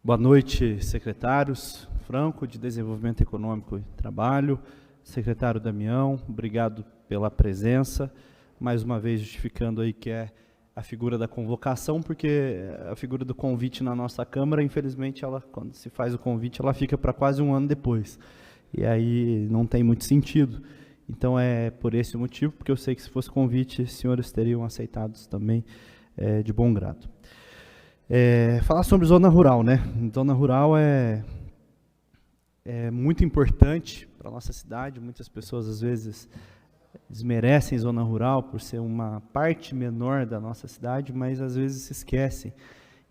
Boa noite, secretários. Franco, de Desenvolvimento Econômico e Trabalho, secretário Damião, obrigado pela presença, mais uma vez justificando aí que é a figura da convocação, porque a figura do convite na nossa Câmara, infelizmente, ela, quando se faz o convite, ela fica para quase um ano depois, e aí não tem muito sentido. Então é por esse motivo, porque eu sei que se fosse convite, os senhores teriam aceitado também de bom grado. Falar sobre zona rural, né? Zona rural é muito importante para a nossa cidade. Muitas pessoas, às vezes, desmerecem zona rural por ser uma parte menor da nossa cidade, mas, às vezes, se esquecem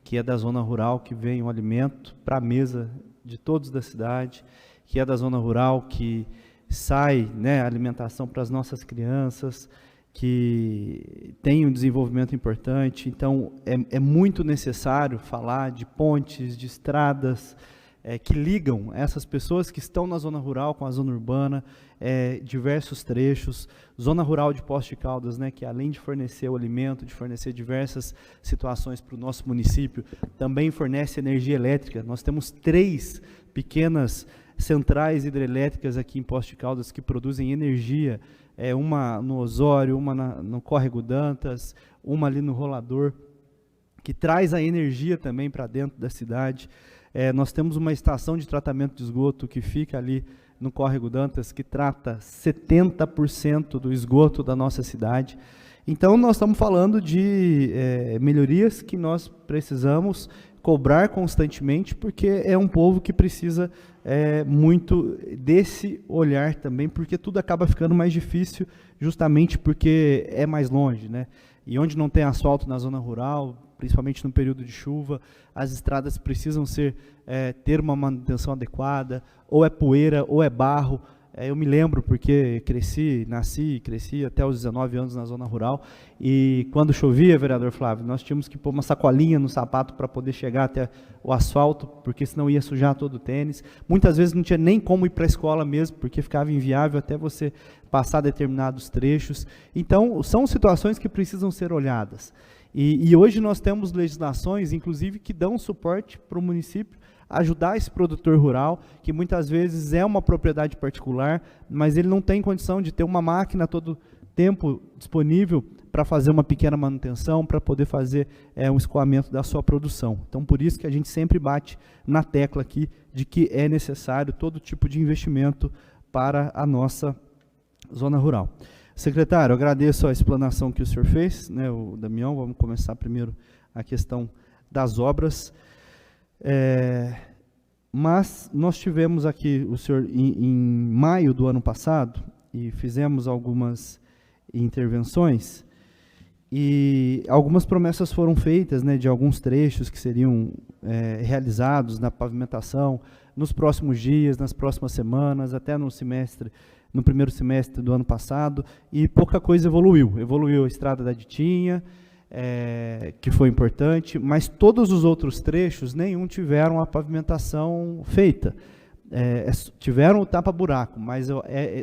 que é da zona rural que vem o alimento para a mesa de todos da cidade, que é da zona rural que sai, né, a alimentação para as nossas crianças, que tem um desenvolvimento importante. Então, é muito necessário falar de pontes, de estradas, que ligam essas pessoas que estão na zona rural com a zona urbana, diversos trechos. Zona rural de Poços de Caldas, né, que além de fornecer o alimento, de fornecer diversas situações para o nosso município, também fornece energia elétrica. Nós temos 3 pequenas centrais hidrelétricas aqui em Poços de Caldas que produzem energia, uma no Osório, uma no Córrego Dantas, uma ali no Rolador, que traz a energia também para dentro da cidade. Nós temos uma estação de tratamento de esgoto que fica ali no Córrego Dantas, que trata 70% do esgoto da nossa cidade. Então, nós estamos falando de melhorias que nós precisamos cobrar constantemente, porque é um povo que precisa muito desse olhar também, porque tudo acaba ficando mais difícil, justamente porque é mais longe, né? E onde não tem asfalto na zona rural, principalmente no período de chuva, as estradas precisam ter uma manutenção adequada, ou é poeira, ou é barro. Eu me lembro, porque nasci e cresci até os 19 anos na zona rural, e quando chovia, vereador Flávio, nós tínhamos que pôr uma sacolinha no sapato para poder chegar até o asfalto, porque senão ia sujar todo o tênis. Muitas vezes não tinha nem como ir para a escola mesmo, porque ficava inviável até você passar determinados trechos. Então, são situações que precisam ser olhadas. E hoje nós temos legislações, inclusive, que dão suporte para o município ajudar esse produtor rural, que muitas vezes é uma propriedade particular, mas ele não tem condição de ter uma máquina todo tempo disponível para fazer uma pequena manutenção, para poder fazer um escoamento da sua produção. Então, por isso que a gente sempre bate na tecla aqui de que é necessário todo tipo de investimento para a nossa zona rural. Secretário, eu agradeço a explanação que o senhor fez, né, o Damião. Vamos começar primeiro a questão das obras. Mas nós tivemos aqui o senhor em maio do ano passado e fizemos algumas intervenções e algumas promessas foram feitas, né, de alguns trechos que seriam realizados na pavimentação nos próximos dias, nas próximas semanas, até no primeiro semestre do ano passado, e pouca coisa evoluiu. Evoluiu a estrada da Ditinha, que foi importante, mas todos os outros trechos, nenhum tiveram a pavimentação feita. Tiveram o tapa-buraco, mas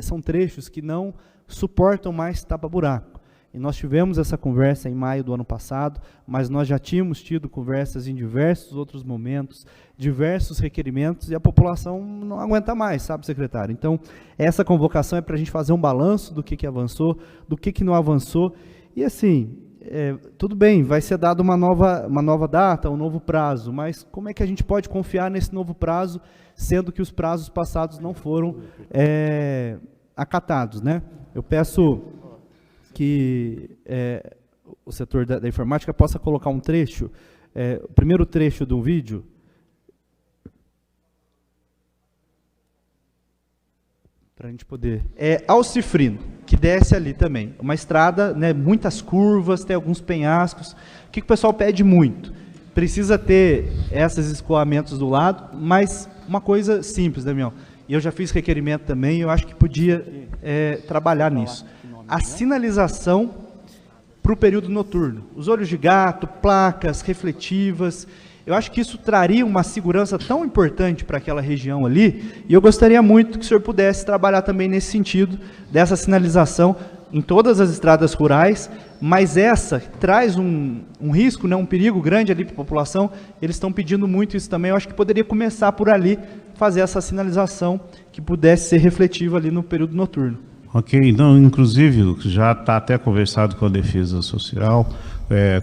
são trechos que não suportam mais tapa-buraco. E nós tivemos essa conversa em maio do ano passado, mas nós já tínhamos tido conversas em diversos outros momentos, diversos requerimentos, e a população não aguenta mais, sabe, secretário? Então, essa convocação é para a gente fazer um balanço do que avançou, do que não avançou, e assim, tudo bem, vai ser dado uma nova data, um novo prazo, mas como é que a gente pode confiar nesse novo prazo, sendo que os prazos passados não foram acatados, né? Eu peço que o setor da informática possa colocar um trecho, o primeiro trecho de um vídeo, para a gente poder... Alcifrino, que desce ali também. Uma estrada, né, muitas curvas, tem alguns penhascos. O que o pessoal pede muito? Precisa ter esses escoamentos do lado, mas uma coisa simples, Damião. E eu já fiz requerimento também, eu acho que podia trabalhar nisso. A sinalização para o período noturno. Os olhos de gato, placas refletivas. Eu acho que isso traria uma segurança tão importante para aquela região ali, e eu gostaria muito que o senhor pudesse trabalhar também nesse sentido, dessa sinalização em todas as estradas rurais, mas essa traz um risco, né, um perigo grande ali para a população. Eles estão pedindo muito isso também. Eu acho que poderia começar por ali, fazer essa sinalização que pudesse ser refletiva ali no período noturno. Ok, então, inclusive, já está até conversado com a Defesa Social,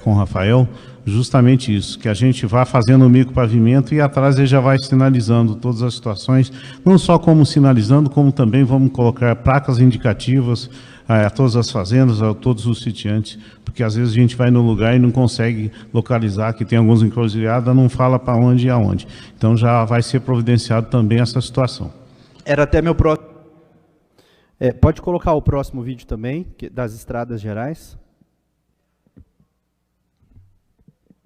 com o Rafael, justamente isso, que a gente vá fazendo o micropavimento e atrás ele já vai sinalizando todas as situações, não só como sinalizando, como também vamos colocar placas indicativas a todas as fazendas, a todos os sitiantes, porque às vezes a gente vai no lugar e não consegue localizar, que tem alguns encruzilhadas, não fala para onde e aonde. Então já vai ser providenciado também essa situação. Era até meu próximo... pode colocar o próximo vídeo também, das estradas gerais.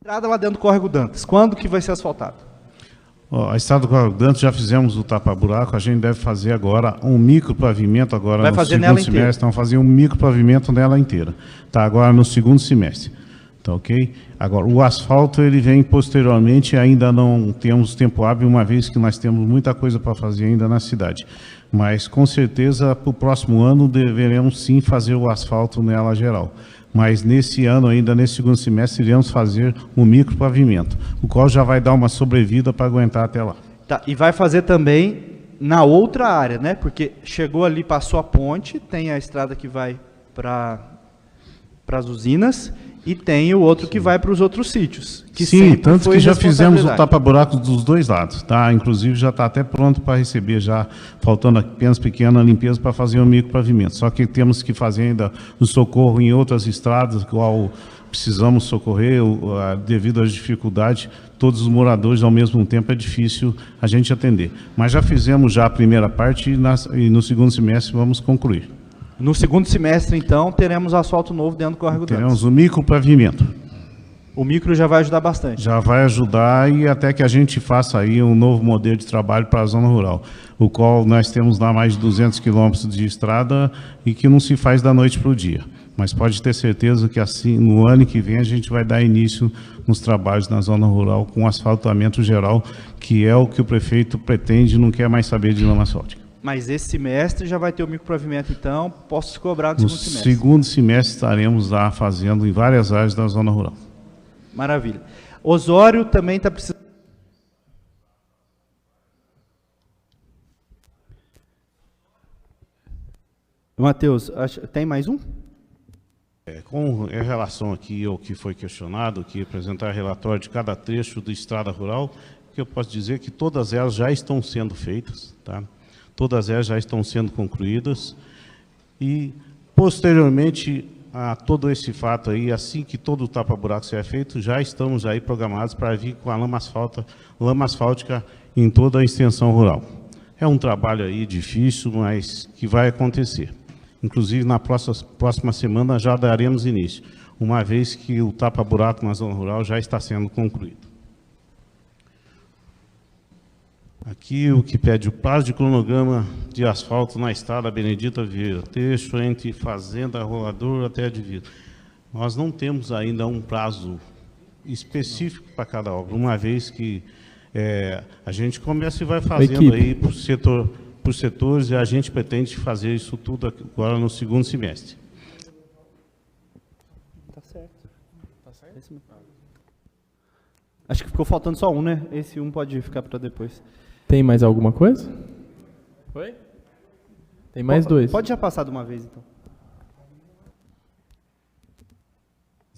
Estrada lá dentro do Córrego Dantas, quando que vai ser asfaltado? A estrada do Córrego Dantas, já fizemos o tapa-buraco, a gente deve fazer agora um micropavimento, agora no segundo semestre, vamos fazer um micropavimento nela inteira. Tá, agora no segundo semestre. Tá, ok? Agora, o asfalto, ele vem posteriormente, ainda não temos tempo hábil, uma vez que nós temos muita coisa para fazer ainda na cidade. Mas, com certeza, para o próximo ano, deveremos sim fazer o asfalto nela geral. Mas nesse ano, ainda nesse segundo semestre, iremos fazer um micropavimento, o qual já vai dar uma sobrevida para aguentar até lá. Tá, e vai fazer também na outra área, né? Porque chegou ali, passou a ponte, tem a estrada que vai para as usinas e tem o outro que vai para os outros sítios. Que sim, tanto que já fizemos o tapa-buraco dos dois lados, tá? Inclusive já está até pronto para receber, já faltando apenas pequena limpeza para fazer um micropavimento. Só que temos que fazer ainda o socorro em outras estradas, qual precisamos socorrer devido às dificuldades. Todos os moradores ao mesmo tempo é difícil a gente atender. Mas já fizemos já a primeira parte e no segundo semestre vamos concluir. No segundo semestre, então, teremos asfalto novo dentro do Córrego Dantas. Teremos o micropavimento. O micro já vai ajudar bastante. Já vai ajudar e até que a gente faça aí um novo modelo de trabalho para a zona rural, o qual nós temos lá mais de 200 quilômetros de estrada e que não se faz da noite para o dia. Mas pode ter certeza que assim, no ano que vem, a gente vai dar início nos trabalhos na zona rural com asfaltamento geral, que é o que o prefeito pretende e não quer mais saber de lama asfáltica. Mas esse semestre já vai ter o micropavimento, então, posso cobrar no segundo semestre? No segundo semestre estaremos lá fazendo em várias áreas da zona rural. Maravilha. Osório também está precisando... Matheus, tem mais um? Com relação aqui ao que foi questionado, que apresentar relatório de cada trecho da estrada rural, que eu posso dizer que todas elas já estão sendo feitas, tá? Todas elas já estão sendo concluídas e, posteriormente a todo esse fato aí, assim que todo o tapa-buraco seja feito, já estamos aí programados para vir com a lama asfáltica em toda a extensão rural. É um trabalho aí difícil, mas que vai acontecer. Inclusive, na próxima semana já daremos início, uma vez que o tapa-buraco na zona rural já está sendo concluído. Aqui o que pede o prazo de cronograma de asfalto na estrada Benedita Vieira, trecho entre Fazenda Rolador até a divisa. Nós não temos ainda um prazo específico para cada obra, uma vez que a gente começa e vai fazendo aí por setores e a gente pretende fazer isso tudo agora no segundo semestre. Tá certo. Tá certo. Acho que ficou faltando só um, né? Esse um pode ficar para depois. Tem mais alguma coisa? Oi? Tem mais dois. Pode já passar de uma vez, então.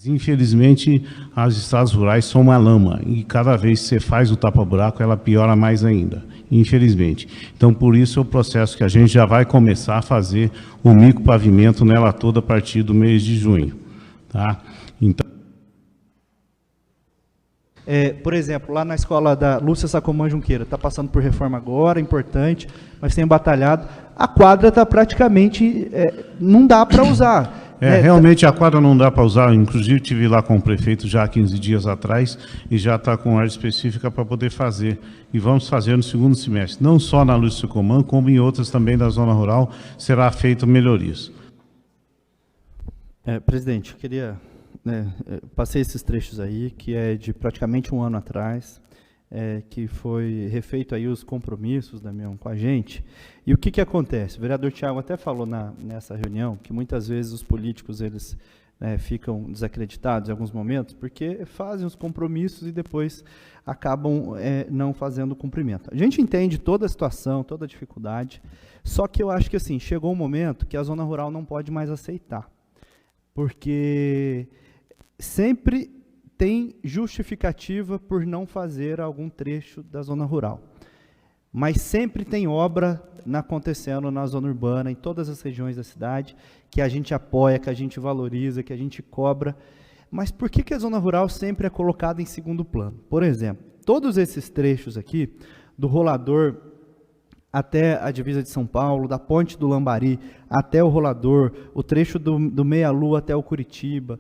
Infelizmente, as estradas rurais são uma lama e cada vez que você faz o tapa-buraco, ela piora mais ainda, infelizmente. Então, por isso é o processo que a gente já vai começar a fazer o micropavimento nela toda a partir do mês de junho. Tá? Então, por exemplo, lá na escola da Lúcia Sacomã Junqueira, está passando por reforma agora, importante, mas tem batalhado. A quadra está praticamente, não dá para usar. Realmente a quadra não dá para usar, inclusive estive lá com o prefeito já há 15 dias atrás e já está com área específica para poder fazer. E vamos fazer no segundo semestre, não só na Lúcia Sacomã, como em outras também da zona rural, será feito melhorias. Presidente, eu queria... passei esses trechos aí, que é de praticamente um ano atrás, que foi refeito aí os compromissos, Damião, com a gente. E o que acontece? O vereador Thiago até falou nessa reunião que muitas vezes os políticos eles ficam desacreditados em alguns momentos, porque fazem os compromissos e depois acabam não fazendo o cumprimento. A gente entende toda a situação, toda a dificuldade, só que eu acho que assim, chegou um momento que a zona rural não pode mais aceitar, porque sempre tem justificativa por não fazer algum trecho da zona rural. Mas sempre tem obra acontecendo na zona urbana, em todas as regiões da cidade, que a gente apoia, que a gente valoriza, que a gente cobra. Mas por que a zona rural sempre é colocada em segundo plano? Por exemplo, todos esses trechos aqui, do Rolador até a divisa de São Paulo, da Ponte do Lambari até o Rolador, o trecho do Meia-Lua até o Curitiba,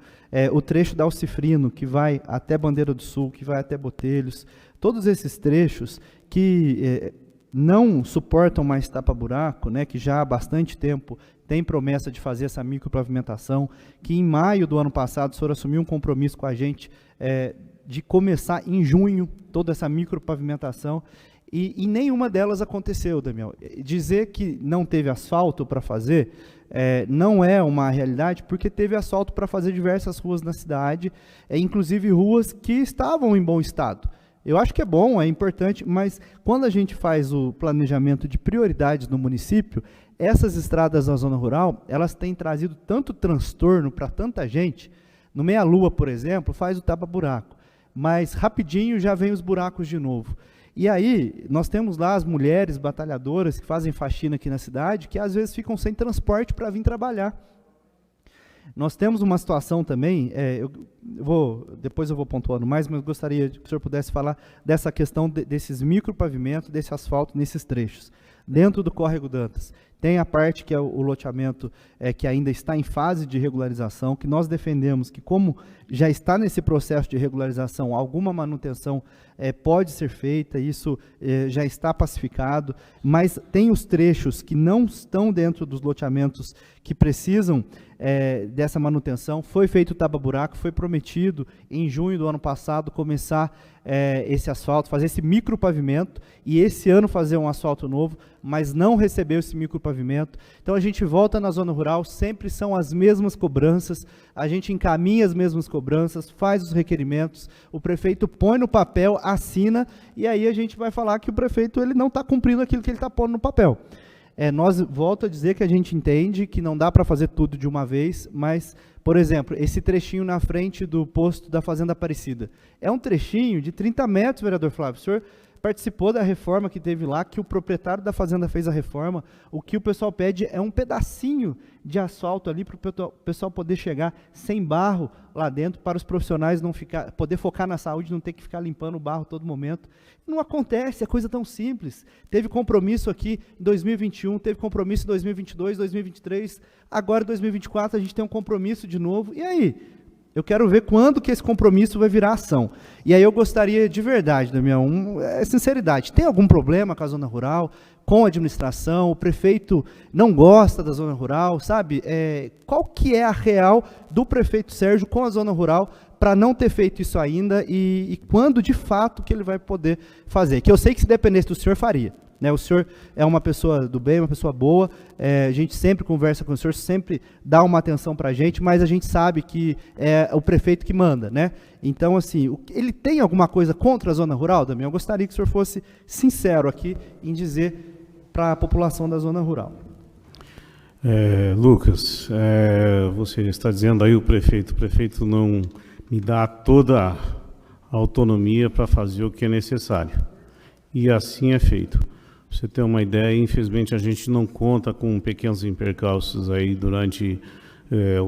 o trecho da Alcifrino, que vai até Bandeira do Sul, que vai até Botelhos, todos esses trechos que não suportam mais tapa-buraco, né, que já há bastante tempo tem promessa de fazer essa micropavimentação, que em maio do ano passado o senhor assumiu um compromisso com a gente de começar em junho toda essa micropavimentação, e nenhuma delas aconteceu, Damião. Dizer que não teve asfalto para fazer não é uma realidade, porque teve asfalto para fazer diversas ruas na cidade, inclusive ruas que estavam em bom estado. Eu acho que é bom, é importante, mas quando a gente faz o planejamento de prioridades no município, essas estradas da zona rural, elas têm trazido tanto transtorno para tanta gente. No Meia-Lua, por exemplo, faz o tapa-buraco, mas rapidinho já vem os buracos de novo. E aí, nós temos lá as mulheres batalhadoras que fazem faxina aqui na cidade, que às vezes ficam sem transporte para vir trabalhar. Nós temos uma situação também, depois eu vou pontuando mais, mas gostaria que o senhor pudesse falar dessa questão desses micropavimentos, desse asfalto nesses trechos. Dentro do Córrego Dantas, tem a parte que é o loteamento que ainda está em fase de regularização, que nós defendemos que, como já está nesse processo de regularização, alguma manutenção pode ser feita, isso já está pacificado, mas tem os trechos que não estão dentro dos loteamentos que precisam dessa manutenção. Foi feito o tapa-buraco, foi prometido em junho do ano passado começar esse asfalto, fazer esse micropavimento, e esse ano fazer um asfalto novo, mas não recebeu esse micropavimento. Então a gente volta na zona rural, sempre são as mesmas cobranças, a gente encaminha as mesmas cobranças, faz os requerimentos, o prefeito põe no papel, assina, e aí a gente vai falar que o prefeito ele não está cumprindo aquilo que ele está pondo no papel. Nós, volto a dizer que a gente entende que não dá para fazer tudo de uma vez, mas, por exemplo, esse trechinho na frente do posto da Fazenda Aparecida, é um trechinho de 30 metros, vereador Flávio. O senhor participou da reforma que teve lá, que o proprietário da fazenda fez a reforma. O que o pessoal pede é um pedacinho de asfalto ali para o pessoal poder chegar sem barro lá dentro, para os profissionais não poder focar na saúde, não ter que ficar limpando o barro todo momento. Não acontece, é coisa tão simples. Teve compromisso aqui em 2021, teve compromisso em 2022, 2023, agora em 2024 a gente tem um compromisso de novo. E aí? Eu quero ver quando que esse compromisso vai virar ação. E aí eu gostaria de verdade, Damião, sinceridade, tem algum problema com a zona rural, com a administração, o prefeito não gosta da zona rural, sabe? Qual que é a real do prefeito Sérgio com a zona rural para não ter feito isso ainda e quando de fato que ele vai poder fazer? Que eu sei que se dependesse do senhor faria. O senhor é uma pessoa do bem, uma pessoa boa, a gente sempre conversa com o senhor, sempre dá uma atenção para a gente, mas a gente sabe que é o prefeito que manda, né? Então, assim, ele tem alguma coisa contra a zona rural, Damião? Eu gostaria que o senhor fosse sincero aqui em dizer para a população da zona rural. Lucas, você está dizendo aí o prefeito não me dá toda a autonomia para fazer o que é necessário, e assim é feito. Pra você ter uma ideia, infelizmente a gente não conta com pequenos percalços aí durante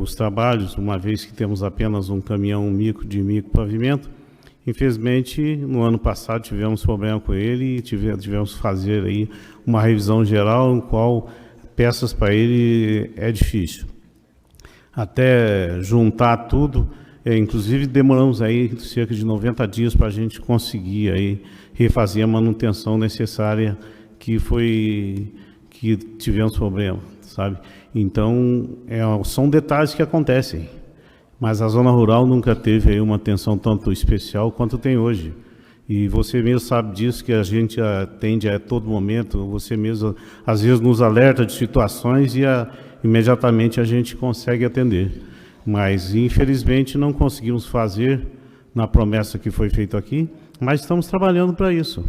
os trabalhos, uma vez que temos apenas um caminhão de micropavimento. Infelizmente, no ano passado tivemos problema com ele e tivemos que fazer aí uma revisão geral, em qual peças para ele é difícil. Até juntar tudo, inclusive demoramos aí cerca de 90 dias para a gente conseguir aí refazer a manutenção necessária que tivemos problema, sabe? Então, são detalhes que acontecem, mas a zona rural nunca teve aí uma atenção tanto especial quanto tem hoje. E você mesmo sabe disso, que a gente atende a todo momento, você mesmo às vezes nos alerta de situações e imediatamente a gente consegue atender. Mas, infelizmente, não conseguimos fazer na promessa que foi feita aqui, mas estamos trabalhando para isso.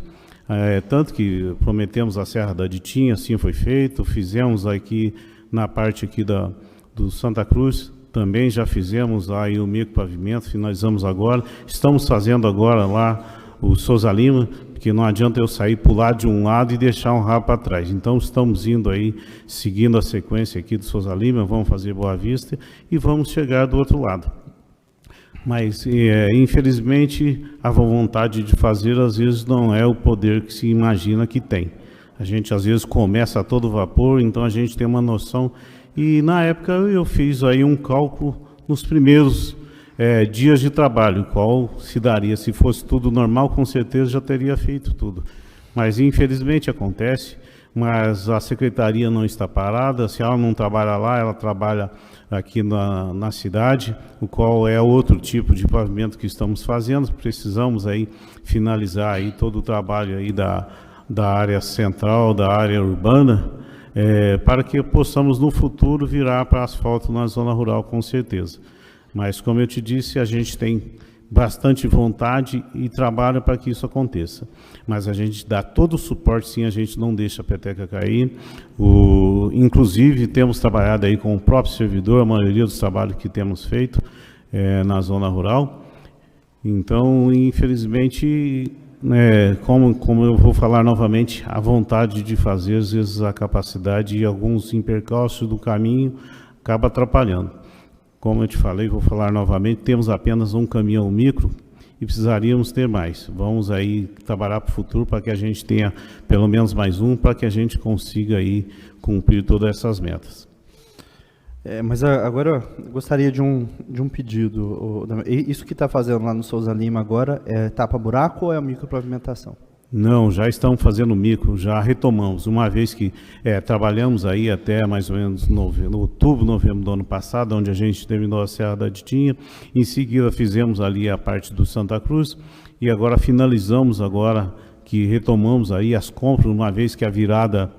Tanto que prometemos a Serra da Ditinha, assim foi feito, fizemos aqui na parte aqui do Santa Cruz, também já fizemos aí o micropavimento, finalizamos agora, estamos fazendo agora lá o Souza Lima, porque não adianta eu sair pular de um lado e deixar um rabo para trás. Então estamos indo aí, seguindo a sequência aqui do Souza Lima, vamos fazer Boa Vista e vamos chegar do outro lado. Mas, infelizmente, a vontade de fazer, às vezes, não é o poder que se imagina que tem. A gente, às vezes, começa a todo vapor, então a gente tem uma noção. E, na época, eu fiz aí um cálculo nos primeiros dias de trabalho, qual se daria. Se fosse tudo normal, com certeza já teria feito tudo. Mas, infelizmente, acontece. Mas a secretaria não está parada. Se ela não trabalha lá, ela trabalha aqui na cidade, o qual é outro tipo de pavimento que estamos fazendo. Precisamos aí finalizar aí todo o trabalho aí da área central, da área urbana, para que possamos no futuro virar para asfalto na zona rural, com certeza. Mas, como eu te disse, a gente tem bastante vontade e trabalha para que isso aconteça. Mas a gente dá todo o suporte, sim, a gente não deixa a peteca cair. Inclusive, temos trabalhado aí com o próprio servidor, a maioria dos trabalhos que temos feito na zona rural. Então, infelizmente, como eu vou falar novamente, a vontade de fazer, às vezes a capacidade e alguns impercalços do caminho acaba atrapalhando. Como eu te falei, vou falar novamente, temos apenas um caminhão micro e precisaríamos ter mais. Vamos aí trabalhar para o futuro para que a gente tenha pelo menos mais um, para que a gente consiga aí cumprir todas essas metas. Mas agora eu gostaria de um pedido. Isso que está fazendo lá no Souza Lima agora é tapa-buraco ou é a micropavimentação? Não, já estamos fazendo micro, já retomamos, uma vez que trabalhamos aí até mais ou menos no outubro, novembro do ano passado, onde a gente terminou a Serra da Ditinha, em seguida fizemos ali a parte do Santa Cruz, e agora finalizamos agora, que retomamos aí as compras, uma vez que a virada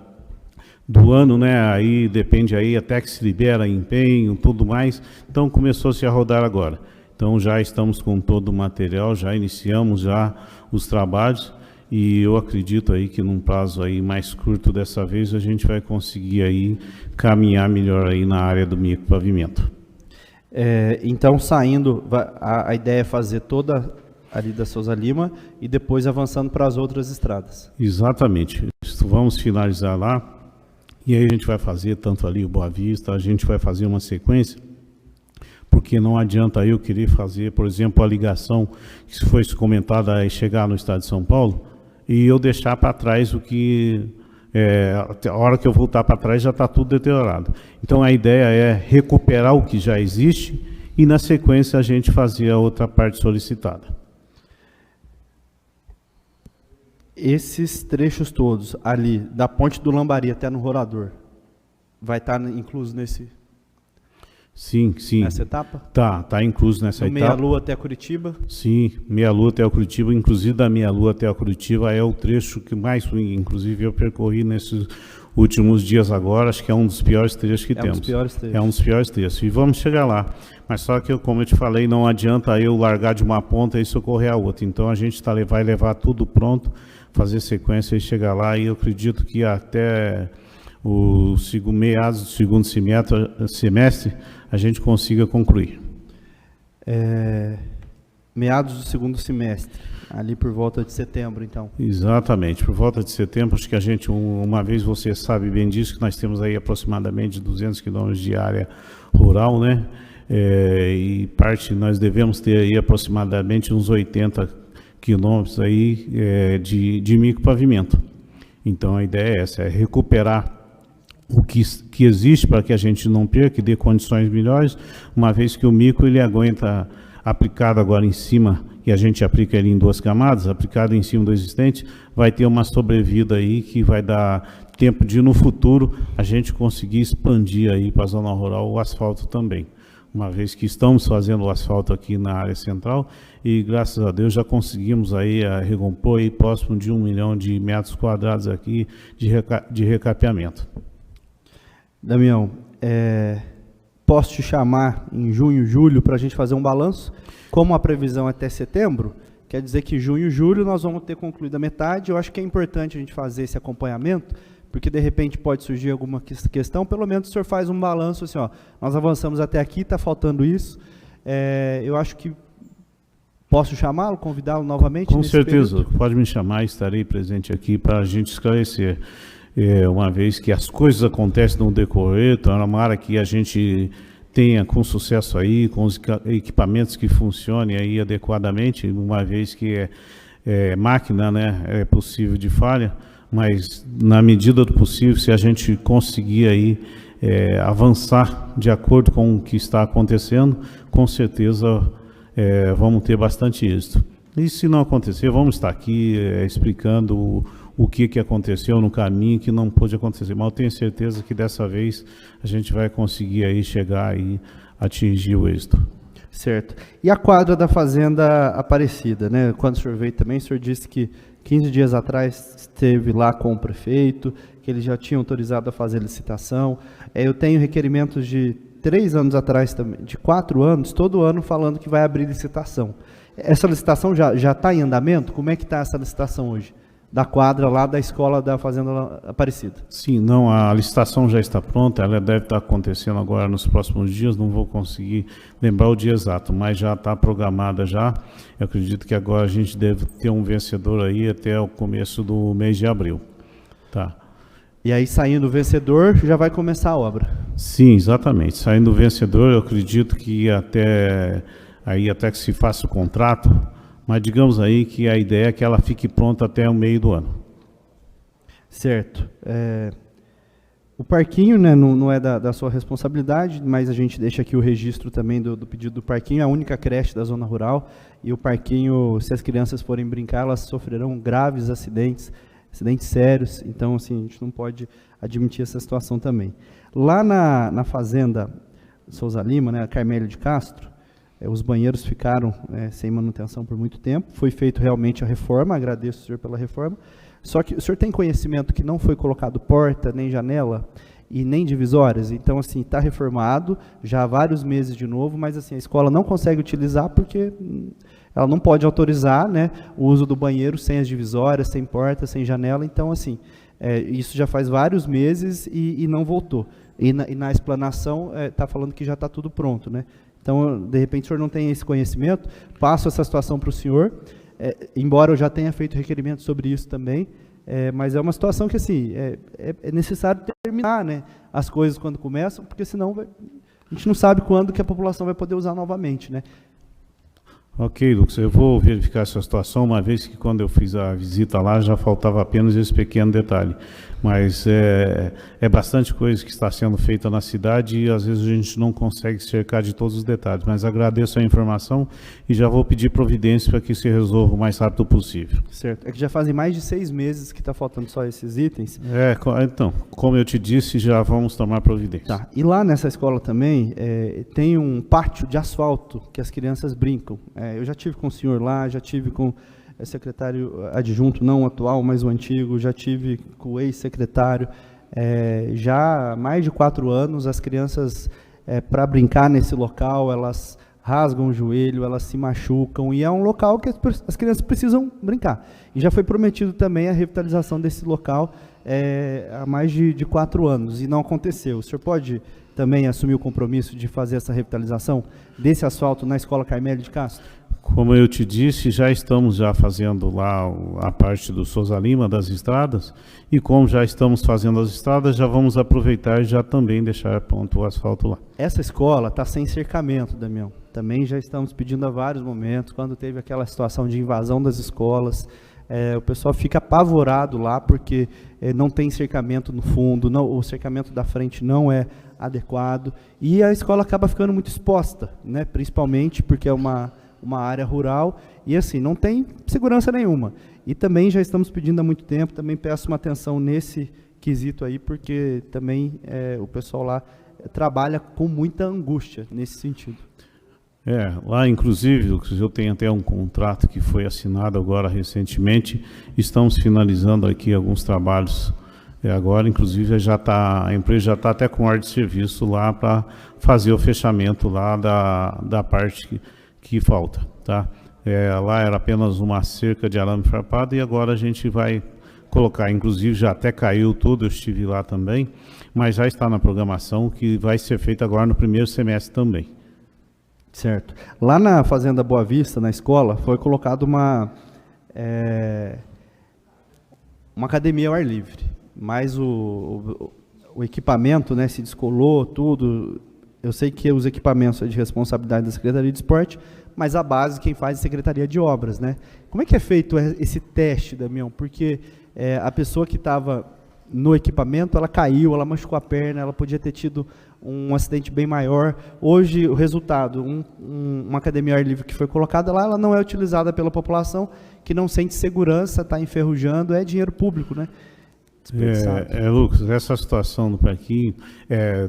do ano, né, aí depende aí até que se libera empenho, tudo mais, então começou-se a rodar agora. Então já estamos com todo o material, já iniciamos já os trabalhos, e eu acredito aí que num prazo aí mais curto dessa vez a gente vai conseguir aí caminhar melhor aí na área do micropavimento. Então, saindo, a ideia é fazer toda ali da Souza Lima e depois avançando para as outras estradas. Exatamente. Vamos finalizar lá e aí a gente vai fazer tanto ali o Boa Vista, a gente vai fazer uma sequência, porque não adianta eu querer fazer, por exemplo, a ligação que foi comentada aí chegar no estado de São Paulo, e eu deixar para trás o que, a hora que eu voltar para trás já está tudo deteriorado. Então a ideia é recuperar o que já existe e na sequência a gente fazer a outra parte solicitada. Esses trechos todos ali, da Ponte do Lambari até no Rorador, vai estar incluso nesse... Sim, sim. Nessa etapa? Tá incluso nessa etapa. Meia-Lua até Curitiba? Sim, Meia-Lua até Curitiba, inclusive da Meia-Lua até Curitiba é o trecho que mais ruim, inclusive eu percorri nesses últimos dias agora, acho que é um dos piores trechos que temos. É um dos piores trechos, e vamos chegar lá. Mas só que, como eu te falei, não adianta eu largar de uma ponta e socorrer a outra, então a gente vai levar tudo pronto, fazer sequência e chegar lá, e eu acredito que até meados do segundo semestre a gente consiga concluir. Meados do segundo semestre, ali por volta de setembro, então. Exatamente, por volta de setembro, acho que a gente, uma vez você sabe bem disso, que nós temos aí aproximadamente 200 quilômetros de área rural, né? E nós devemos ter aí aproximadamente uns 80 quilômetros aí de micropavimento. Então a ideia é essa, é recuperar o que existe para que a gente não perca, que dê condições melhores, uma vez que o micro ele aguenta aplicado agora em cima, e a gente aplica ele em 2 camadas, aplicado em cima do existente, vai ter uma sobrevida aí que vai dar tempo de no futuro a gente conseguir expandir aí para a zona rural o asfalto também. Uma vez que estamos fazendo o asfalto aqui na área central e graças a Deus já conseguimos aí recompor aí próximo de 1 milhão de metros quadrados aqui de recapeamento. Damião, posso te chamar em junho, julho, para a gente fazer um balanço. Como a previsão é até setembro, quer dizer que junho, julho nós vamos ter concluído a metade. Eu acho que é importante a gente fazer esse acompanhamento, porque de repente pode surgir alguma questão, pelo menos o senhor faz um balanço assim, ó, nós avançamos até aqui, está faltando isso. Eu acho que posso chamá-lo, convidá-lo novamente? Com certeza, período? pode me chamar, estarei presente aqui para a gente esclarecer. Uma vez que as coisas acontecem no decorrer, tomara que a gente tenha com sucesso aí, com os equipamentos que funcionem aí adequadamente, uma vez que máquina, né, é possível de falha, mas na medida do possível, se a gente conseguir aí avançar de acordo com o que está acontecendo, com certeza vamos ter bastante êxito. E se não acontecer, vamos estar aqui explicando o que aconteceu no caminho, que não pôde acontecer. Mas eu tenho certeza que dessa vez a gente vai conseguir aí chegar e atingir o êxito. Certo. E a quadra da Fazenda Aparecida, né? Quando o senhor veio também, o senhor disse que 15 dias atrás esteve lá com o prefeito, que ele já tinha autorizado a fazer licitação. Eu tenho requerimentos de 3 anos atrás também, de 4 anos, todo ano falando que vai abrir licitação. Essa licitação já está em andamento? Como é que está essa licitação hoje? Da quadra lá da escola da Fazenda Aparecida. Sim, não, a licitação já está pronta, ela deve estar acontecendo agora nos próximos dias, não vou conseguir lembrar o dia exato, mas já está programada já. Eu acredito que agora a gente deve ter um vencedor aí até o começo do mês de abril. Tá. E aí, saindo o vencedor, já vai começar a obra? Sim, exatamente. Saindo o vencedor, eu acredito que até que se faça o contrato, mas digamos aí que a ideia é que ela fique pronta até o meio do ano. Certo. O parquinho, né, não é da sua responsabilidade, mas a gente deixa aqui o registro também do pedido do parquinho, é a única creche da zona rural, e o parquinho, se as crianças forem brincar, elas sofrerão graves acidentes sérios, então assim, a gente não pode admitir essa situação também. Lá na Fazenda Souza Lima, né, a Carmélio de Castro, os banheiros ficaram sem manutenção por muito tempo, foi feito realmente a reforma, agradeço o senhor pela reforma, só que o senhor tem conhecimento que não foi colocado porta, nem janela e nem divisórias, então assim, está reformado, já há vários meses de novo, mas assim, a escola não consegue utilizar porque ela não pode autorizar, né, o uso do banheiro sem as divisórias, sem porta, sem janela, então assim, isso já faz vários meses e não voltou. E na explanação está falando que já está tudo pronto, né? Então, de repente, o senhor não tem esse conhecimento, passo essa situação para o senhor, embora eu já tenha feito requerimento sobre isso também, mas é uma situação que, assim, é necessário terminar, né, as coisas quando começam, porque senão a gente não sabe quando que a população vai poder usar novamente, né? Ok, Lucas, eu vou verificar essa situação, uma vez que quando eu fiz a visita lá já faltava apenas esse pequeno detalhe. Mas é bastante coisa que está sendo feita na cidade e às vezes a gente não consegue cercar de todos os detalhes. Mas agradeço a informação e já vou pedir providência para que se resolva o mais rápido possível. Certo. É que já fazem mais de 6 meses que está faltando só esses itens. Então, como eu te disse, já vamos tomar providência. Tá. E lá nessa escola também tem um pátio de asfalto que as crianças brincam. Eu já tive com o senhor lá, já tive com secretário adjunto, não o atual, mas o antigo, já tive com o ex-secretário. Já há mais de 4 anos, as crianças, para brincar nesse local, elas rasgam o joelho, elas se machucam, e é um local que as crianças precisam brincar. E já foi prometido também a revitalização desse local há mais de 4 anos, e não aconteceu. O senhor pode também assumir o compromisso de fazer essa revitalização desse asfalto na Escola Carmélio de Castro? Como eu te disse, já estamos fazendo lá a parte do Souza Lima, das estradas, e como já estamos fazendo as estradas, já vamos aproveitar e já também deixar pronto o asfalto lá. Essa escola está sem cercamento, Damião. Também já estamos pedindo há vários momentos, quando teve aquela situação de invasão das escolas, o pessoal fica apavorado lá, porque não tem cercamento no fundo, o cercamento da frente não é adequado, e a escola acaba ficando muito exposta, né, principalmente porque é uma área rural, e assim, não tem segurança nenhuma. E também já estamos pedindo há muito tempo, também peço uma atenção nesse quesito aí, porque também o pessoal lá trabalha com muita angústia nesse sentido. Lá inclusive, eu tenho até um contrato que foi assinado agora recentemente, estamos finalizando aqui alguns trabalhos E agora, inclusive, a empresa já está até com ordem de serviço lá para fazer o fechamento lá da parte que falta, tá? Lá era apenas uma cerca de arame farpado e agora a gente vai colocar, inclusive já até caiu tudo, eu estive lá também, mas já está na programação que vai ser feita agora no primeiro semestre também. Certo. Lá na Fazenda Boa Vista, na escola, foi colocado uma academia ao ar livre, mas o equipamento, né, se descolou, tudo. Eu sei que os equipamentos são de responsabilidade da Secretaria de Esporte, mas a base quem faz é a Secretaria de Obras, né? Como é que é feito esse teste, Damião? Porque a pessoa que estava no equipamento, ela caiu, ela machucou a perna, ela podia ter tido um acidente bem maior. Hoje, o resultado, uma academia ao ar livre que foi colocada lá, ela não é utilizada pela população, que não sente segurança, está enferrujando, é dinheiro público, né? Lucas, essa situação do parquinho,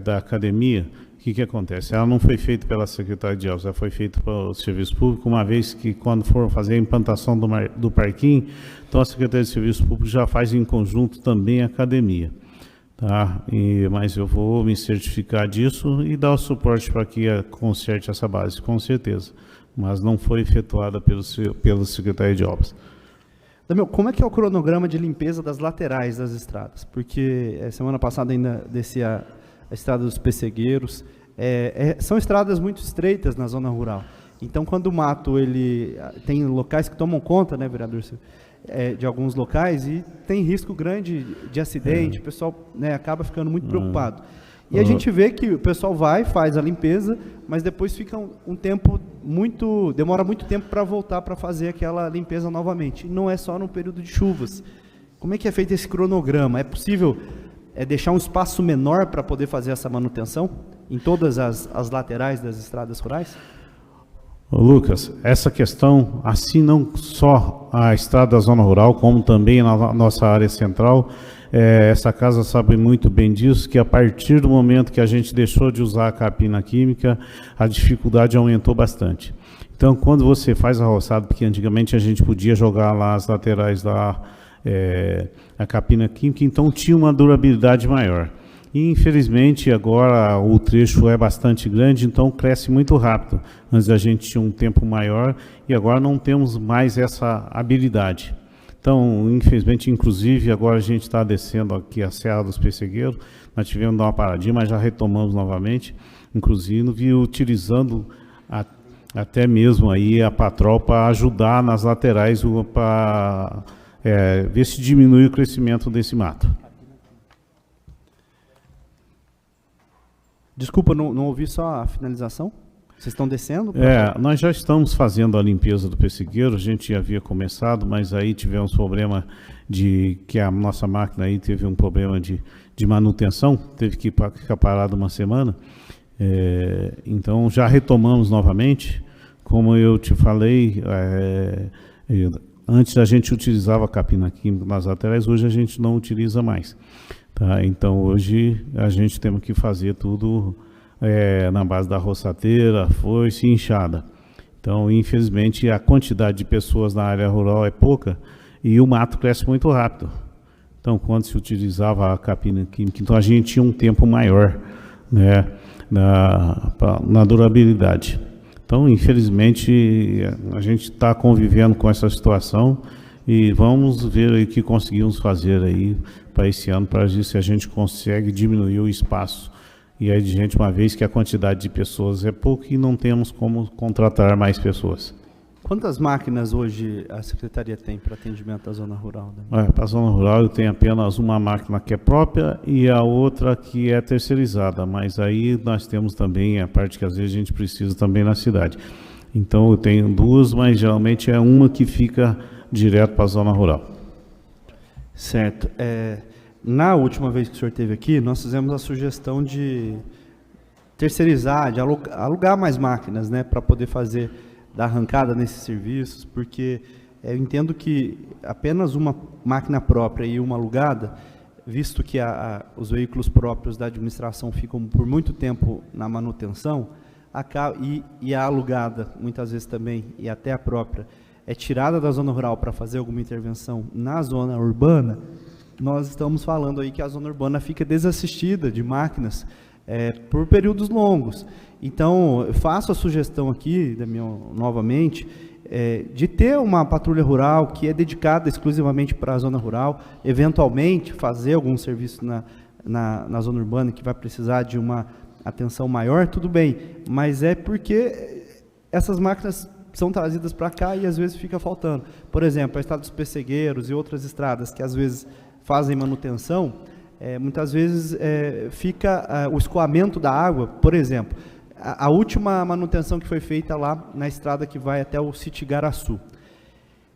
da academia, o que acontece? Ela não foi feita pela Secretaria de Obras, ela foi feita pelo Serviço Público, uma vez que quando for fazer a implantação do parquinho, então a Secretaria de Serviço Público já faz em conjunto também a academia. Tá? Mas eu vou me certificar disso e dar o suporte para que conserte essa base, com certeza. Mas não foi efetuada pela Secretaria de Obras. Damião, como é que é o cronograma de limpeza das laterais das estradas? Porque semana passada ainda desci a estrada dos Pessegueiros. São estradas muito estreitas na zona rural. Então, quando o mato, ele tem locais que tomam conta, né, vereador, de alguns locais, e tem risco grande de acidente, o pessoal, né, acaba ficando muito preocupado. E a gente vê que o pessoal faz a limpeza, mas depois fica um tempo demora muito tempo para voltar para fazer aquela limpeza novamente. E não é só no período de chuvas. Como é que é feito esse cronograma? É possível deixar um espaço menor para poder fazer essa manutenção em todas as laterais das estradas rurais? Ô Lucas, essa questão, assim não só a estrada da zona rural, como também na nossa área central, essa casa sabe muito bem disso, que a partir do momento que a gente deixou de usar a capina química, a dificuldade aumentou bastante. Então, quando você faz a roçada, porque antigamente a gente podia jogar lá as laterais da a capina química, então tinha uma durabilidade maior. E, infelizmente, agora o trecho é bastante grande, então cresce muito rápido. Antes a gente tinha um tempo maior e agora não temos mais essa habilidade. Então, infelizmente, inclusive, agora a gente está descendo aqui a Serra dos Pessegueiros, nós tivemos que dar uma paradinha, mas já retomamos novamente, inclusive utilizando até mesmo aí a patrol para ajudar nas laterais, para ver se diminui o crescimento desse mato. Desculpa, não ouvi só a finalização. Vocês estão descendo? Nós já estamos fazendo a limpeza do pessegueiro, a gente já havia começado, mas aí tivemos problema que a nossa máquina aí teve um problema de manutenção, teve que ficar parada uma semana. Então já retomamos novamente, como eu te falei, antes a gente utilizava a capina química nas laterais, hoje a gente não utiliza mais. Tá? Então hoje a gente tem que fazer tudo na base da roçadeira, foice e enxada. Então, infelizmente, a quantidade de pessoas na área rural é pouca e o mato cresce muito rápido. Então, quando se utilizava a capina química, então a gente tinha um tempo maior, né, na durabilidade. Então, infelizmente, a gente está convivendo com essa situação e vamos ver aí o que conseguimos fazer aí para esse ano, para ver se a gente consegue diminuir o espaço. E aí, gente, uma vez que a quantidade de pessoas é pouca e não temos como contratar mais pessoas. Quantas máquinas hoje a Secretaria tem para atendimento da zona rural? Para a zona rural eu tenho apenas uma máquina que é própria e a outra que é terceirizada, mas aí nós temos também a parte que às vezes a gente precisa também na cidade. Então eu tenho duas, mas geralmente é uma que fica direto para a zona rural. Certo. Na última vez que o senhor esteve aqui, nós fizemos a sugestão de terceirizar, de alugar mais máquinas, né, para poder fazer da arrancada nesses serviços, porque eu entendo que apenas uma máquina própria e uma alugada, visto que os veículos próprios da administração ficam por muito tempo na manutenção, e a alugada, muitas vezes também, e até a própria, é tirada da zona rural para fazer alguma intervenção na zona urbana, nós estamos falando aí que a zona urbana fica desassistida de máquinas por períodos longos. Então, eu faço a sugestão aqui, Damião, novamente, de ter uma patrulha rural que é dedicada exclusivamente para a zona rural, eventualmente fazer algum serviço na zona urbana que vai precisar de uma atenção maior, tudo bem, mas é porque essas máquinas são trazidas para cá e às vezes fica faltando. Por exemplo, a estrada dos Pessegueiros e outras estradas que às vezes fazem manutenção, muitas vezes fica o escoamento da água, por exemplo, a última manutenção que foi feita lá na estrada que vai até o Citigaraçu.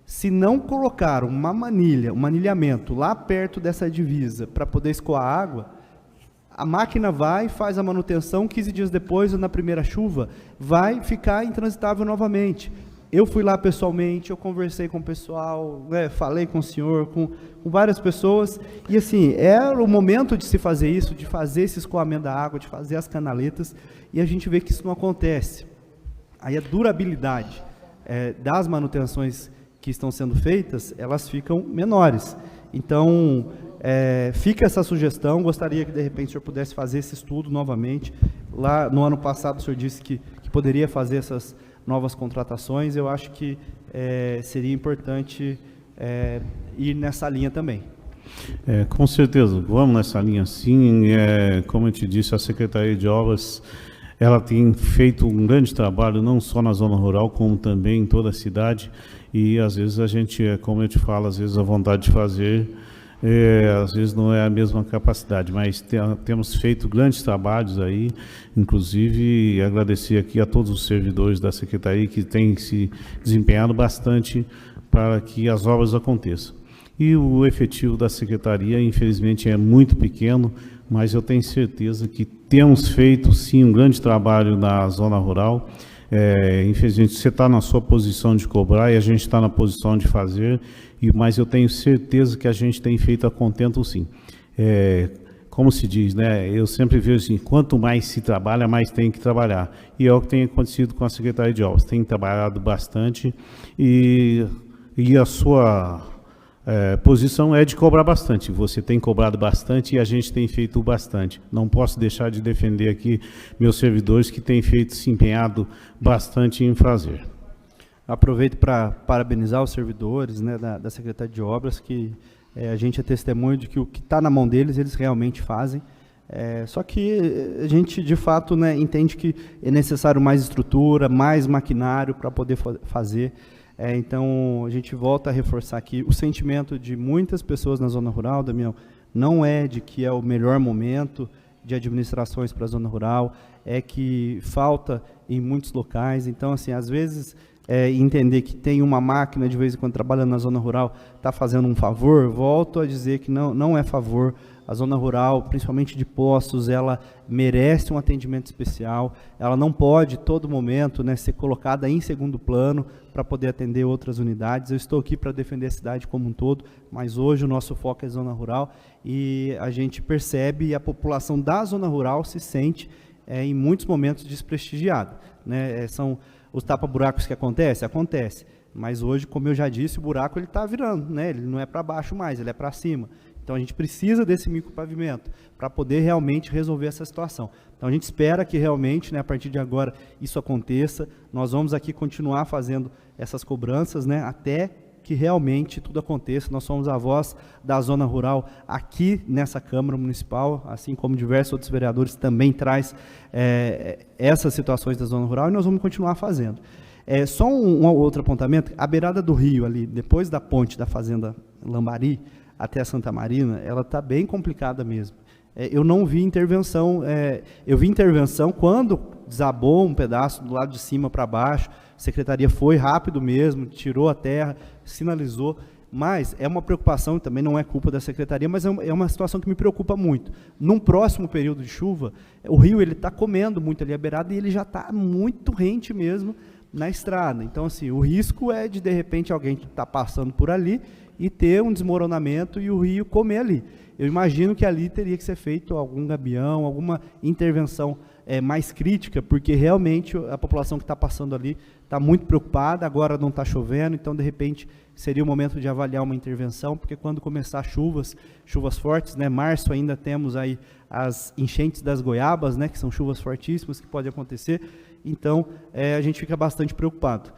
Se não colocar uma manilha, um anilhamento lá perto dessa divisa para poder escoar a água, a máquina vai, faz a manutenção, 15 dias depois, ou na primeira chuva, vai ficar intransitável novamente. Eu fui lá pessoalmente, eu conversei com o pessoal, falei com o senhor, com várias pessoas, e assim, era o momento de se fazer isso, de fazer esse escoamento da água, de fazer as canaletas, e a gente vê que isso não acontece. Aí a durabilidade das manutenções que estão sendo feitas, elas ficam menores. Então, fica essa sugestão, gostaria que de repente o senhor pudesse fazer esse estudo novamente. Lá no ano passado o senhor disse que poderia fazer essas novas contratações, eu acho que seria importante ir nessa linha também. Com certeza, vamos nessa linha sim. Como eu te disse, a Secretaria de Obras, ela tem feito um grande trabalho, não só na zona rural, como também em toda a cidade, e às vezes a gente, como eu te falo, às vezes a vontade de fazer, às vezes não é a mesma capacidade, mas temos feito grandes trabalhos aí, inclusive agradecer aqui a todos os servidores da Secretaria que têm se desempenhado bastante para que as obras aconteçam. E o efetivo da Secretaria, infelizmente, é muito pequeno, mas eu tenho certeza que temos feito, sim, um grande trabalho na zona rural. Infelizmente, você está na sua posição de cobrar e a gente está na posição de fazer, mas eu tenho certeza que a gente tem feito a contento, sim. Como se diz, né? Eu sempre vejo assim, quanto mais se trabalha, mais tem que trabalhar. E é o que tem acontecido com a Secretaria de Obras. Tem trabalhado bastante e a sua posição é de cobrar bastante. Você tem cobrado bastante e a gente tem feito bastante. Não posso deixar de defender aqui meus servidores que têm feito, se empenhado bastante em fazer. Aproveito para parabenizar os servidores, né, da Secretaria de Obras, que a gente é testemunho de que o que está na mão deles, eles realmente fazem. Só que a gente, de fato, né, entende que é necessário mais estrutura, mais maquinário para poder fazer. Então, a gente volta a reforçar aqui o sentimento de muitas pessoas na zona rural, Damião, não é de que é o melhor momento de administrações para a zona rural, é que falta em muitos locais. Então, assim, às vezes, entender que tem uma máquina de vez em quando trabalhando na zona rural, está fazendo um favor, volto a dizer que não é favor. A zona rural, principalmente de Poços, ela merece um atendimento especial, ela não pode, todo momento, né, ser colocada em segundo plano para poder atender outras unidades. Eu estou aqui para defender a cidade como um todo, mas hoje o nosso foco é zona rural e a gente percebe e a população da zona rural se sente, em muitos momentos, desprestigiada, né? São os tapa-buracos que acontecem? Acontece, mas hoje, como eu já disse, o buraco está virando, né? Ele não é para baixo mais, ele é para cima. Então, a gente precisa desse micropavimento para poder realmente resolver essa situação. Então, a gente espera que realmente, né, a partir de agora, isso aconteça. Nós vamos aqui continuar fazendo essas cobranças, né, até que realmente tudo aconteça. Nós somos a voz da zona rural aqui nessa Câmara Municipal, assim como diversos outros vereadores também traz essas situações da zona rural, e nós vamos continuar fazendo. Só um outro apontamento, a beirada do rio ali, depois da ponte da Fazenda Lambari, até a Santa Marina, ela está bem complicada mesmo. Eu não vi intervenção, eu vi intervenção quando desabou um pedaço do lado de cima para baixo, a Secretaria foi rápido mesmo, tirou a terra, sinalizou, mas é uma preocupação, também não é culpa da Secretaria, mas é uma situação que me preocupa muito. Num próximo período de chuva, o rio está comendo muito ali a beirada e ele já está muito rente mesmo na estrada. Então, assim, o risco é de repente, alguém que está passando por ali e ter um desmoronamento e o rio comer ali. Eu imagino que ali teria que ser feito algum gabião, alguma intervenção mais crítica, porque realmente a população que está passando ali está muito preocupada, agora não está chovendo, então de repente seria o momento de avaliar uma intervenção, porque quando começar chuvas fortes, né, março ainda temos aí as enchentes das goiabas, né, que são chuvas fortíssimas que podem acontecer, então a gente fica bastante preocupado.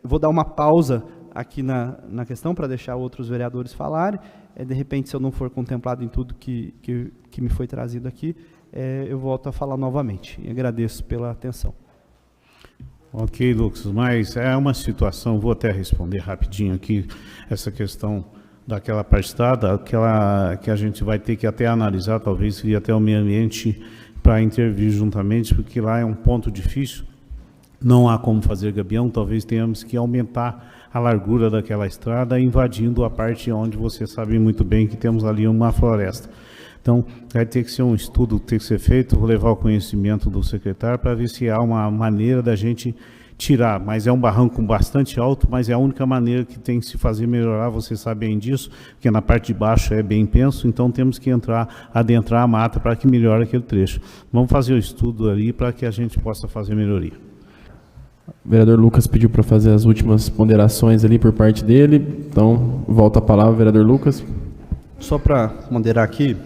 Vou dar uma pausa aqui na questão para deixar outros vereadores falarem, de repente se eu não for contemplado em tudo que me foi trazido aqui, eu volto a falar novamente. E agradeço pela atenção. Ok, Lucas, mas é uma situação, vou até responder rapidinho aqui, essa questão daquela parte estrada, que a gente vai ter que até analisar, talvez ir até o meio ambiente para intervir juntamente, porque lá é um ponto difícil, não há como fazer gabião, talvez tenhamos que aumentar a largura daquela estrada, invadindo a parte onde você sabe muito bem que temos ali uma floresta. Então, vai ter que ser um estudo, ter que ser feito, vou levar o conhecimento do secretário para ver se há uma maneira da gente tirar, mas é um barranco bastante alto, mas é a única maneira que tem que se fazer melhorar, você sabe bem disso, porque na parte de baixo é bem penso, então temos que adentrar a mata para que melhore aquele trecho. Vamos fazer o estudo ali para que a gente possa fazer melhoria. O vereador Lucas pediu para fazer as últimas ponderações ali por parte dele, então volta a palavra, vereador Lucas. Só para ponderar aqui,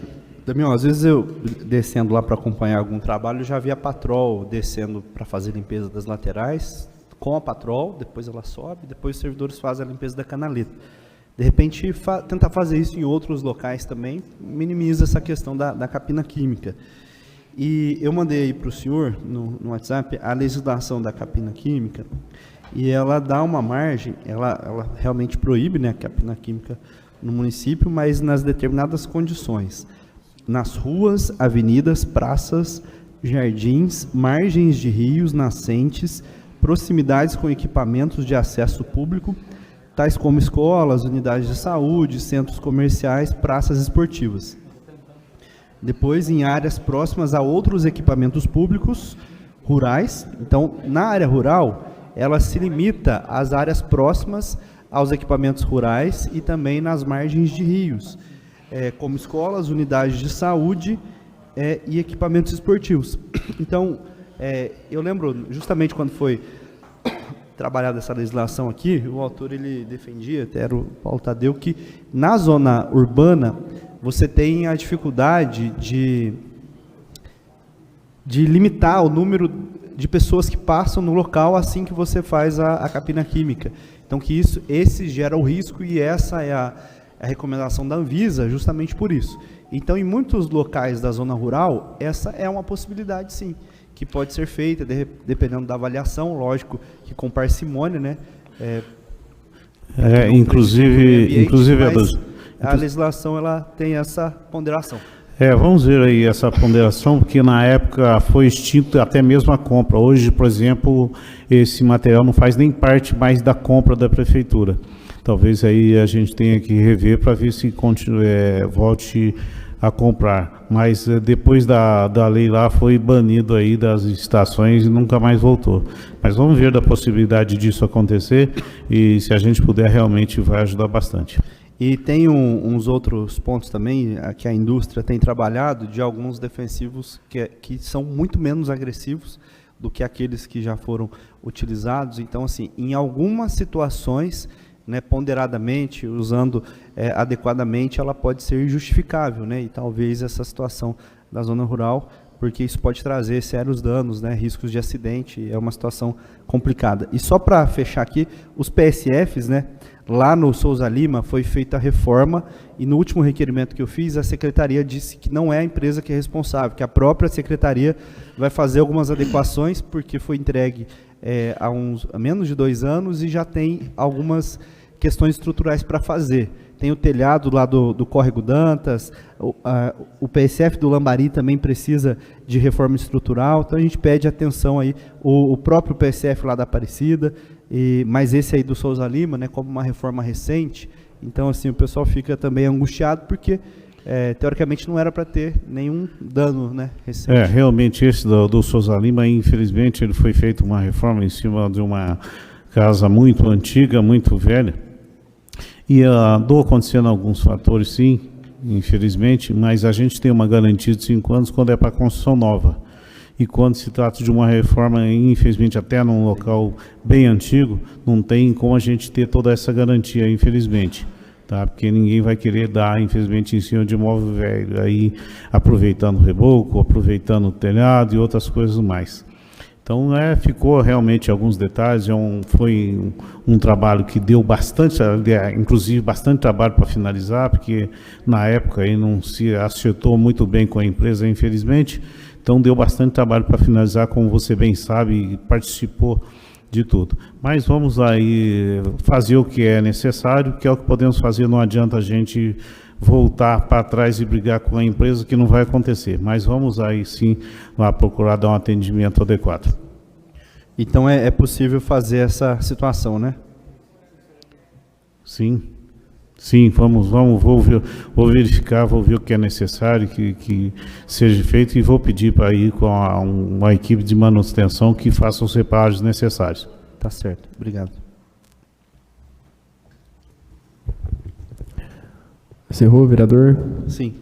Damião, às vezes eu, descendo lá para acompanhar algum trabalho, já vi a patrol descendo para fazer limpeza das laterais, com a patrol, depois ela sobe, depois os servidores fazem a limpeza da canaleta. De repente, tentar fazer isso em outros locais também, minimiza essa questão da capina química. E eu mandei aí para o senhor, no WhatsApp, a legislação da capina química, e ela dá uma margem, ela realmente proíbe, né, a capina química no município, mas nas determinadas condições. Nas ruas, avenidas, praças, jardins, margens de rios, nascentes, proximidades com equipamentos de acesso público, tais como escolas, unidades de saúde, centros comerciais, praças esportivas. Depois, em áreas próximas a outros equipamentos públicos rurais. Então, na área rural, ela se limita às áreas próximas aos equipamentos rurais e também nas margens de rios, como escolas, unidades de saúde e equipamentos esportivos. Então, eu lembro, justamente quando foi trabalhada essa legislação aqui, o autor ele defendia, até era o Paulo Tadeu, que na zona urbana você tem a dificuldade de limitar o número de pessoas que passam no local assim que você faz a capina química. Então, que esse gera o risco e essa é a recomendação da Anvisa justamente por isso. Então, em muitos locais da zona rural, essa é uma possibilidade, sim, que pode ser feita, dependendo da avaliação, lógico, que com parcimônia, né? Inclusive a legislação ela tem essa ponderação. Vamos ver aí essa ponderação, porque na época foi extinto até mesmo a compra. Hoje, por exemplo, esse material não faz nem parte mais da compra da prefeitura. Talvez aí a gente tenha que rever para ver se volte a comprar. Mas depois da lei lá foi banido aí das estações e nunca mais voltou. Mas vamos ver da possibilidade disso acontecer e se a gente puder realmente vai ajudar bastante. E tem uns outros pontos também que a indústria tem trabalhado de alguns defensivos que são muito menos agressivos do que aqueles que já foram utilizados. Então, assim, em algumas situações, né, ponderadamente, usando adequadamente, ela pode ser justificável, né, e talvez essa situação da zona rural, porque isso pode trazer sérios danos, né, riscos de acidente, é uma situação complicada. E só para fechar aqui, os PSFs, né, lá no Souza Lima foi feita a reforma e no último requerimento que eu fiz, a secretaria disse que não é a empresa que é responsável, que a própria secretaria vai fazer algumas adequações, porque foi entregue há menos de 2 anos e já tem algumas questões estruturais para fazer. Tem o telhado lá do Córrego Dantas, o PSF do Lambari também precisa de reforma estrutural, então a gente pede atenção aí, o próprio PSF lá da Aparecida, mas esse aí do Souza Lima, né, como uma reforma recente, então assim, o pessoal fica também angustiado, porque teoricamente não era para ter nenhum dano, né, recente. Realmente esse do Souza Lima, infelizmente, ele foi feito uma reforma em cima de uma casa muito antiga, muito velha, e andou acontecendo alguns fatores, sim, infelizmente, mas a gente tem uma garantia de 5 anos quando é para construção nova. e quando se trata de uma reforma, infelizmente até num local bem antigo, não tem como a gente ter toda essa garantia, infelizmente. Tá? Porque ninguém vai querer dar, infelizmente, em cima de imóvel velho, aí aproveitando o reboco, aproveitando o telhado e outras coisas mais. Então, ficou realmente alguns detalhes, foi um trabalho que deu bastante, inclusive bastante trabalho para finalizar, porque na época aí não se acertou muito bem com a empresa, infelizmente, então deu bastante trabalho para finalizar, como você bem sabe, e participou de tudo. Mas vamos aí fazer o que é necessário, que é o que podemos fazer, não adianta a gente voltar para trás e brigar com a empresa, que não vai acontecer. Mas vamos aí sim lá procurar dar um atendimento adequado. Então é possível fazer essa situação, né? Sim. Sim, vou verificar, vou ver o que é necessário que seja feito e vou pedir para ir com uma equipe de manutenção que faça os reparos necessários. Tá certo, obrigado. Encerrou, vereador? Sim.